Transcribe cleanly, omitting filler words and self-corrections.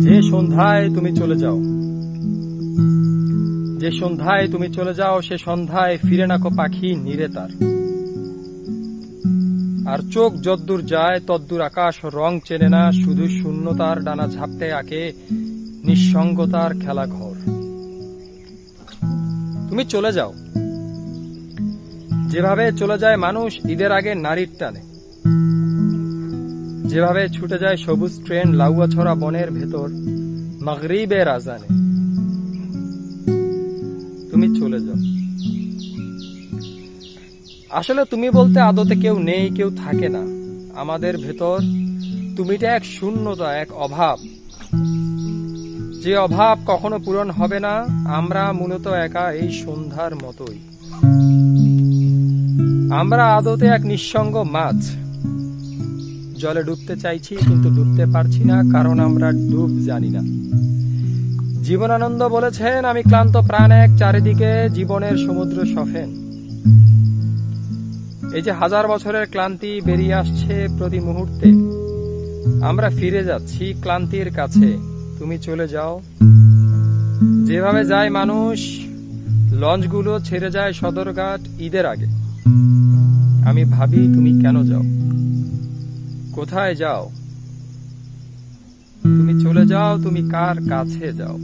যে সন্ধ্যায় তুমি চলে যাও, যে সন্ধ্যায় তুমি চলে যাও, সে সন্ধ্যায় ফিরে নাকো পাখি নিরে তার। আর চোখ যদ্দূর যায় তদ্দূর আকাশ রং চেনে না, শুধু শূন্যতার ডানা ঝাপটে আঁকে নিঃসঙ্গতার খেলা ঘর। তুমি চলে যাও যেভাবে চলে যায় মানুষ ঈদের আগে নারীর টানে, যেভাবে ছুটে যায় সবুজ ট্রেন লাউয়াছড়া বনের ভেতর মাগরিবের আজানে। তুমি চলে যাও। আসলে তুমি বলতে আদতে কেউ নেই, কেউ থাকে না আমাদের ভেতর। তুমিটা এক শূন্যতা, এক অভাব, যে অভাব কখনো পূরণ হবে না। আমরা মূলত একা এই সন্ধ্যার মতোই। আমরা আদতে এক নিঃসঙ্গ মাছ, জলে ডুবতে চাইছি কিন্তু ডুবতে পারছি না, কারণ আমরা ডুব জানি না। জীবনানন্দ বলেছেন, আমি ক্লান্ত প্রাণ এক, চারিদিকে জীবনের সমুদ্র সফেন। এই যে হাজার বছরের ক্লান্তি বেরিয়ে আসছে প্রতি মুহূর্তে, আমরা ফিরে যাচ্ছি ক্লান্তির কাছে। তুমি চলে যাও। যেভাবে যায় মানুষ, লঞ্চগুলো ছেড়ে যায় সদরঘাট ঈদের আগে। আমি ভাবি তুমি কেন যাও, কোথায় যাও? তুমি চলে যাও, তুমি কার কাছে যাও?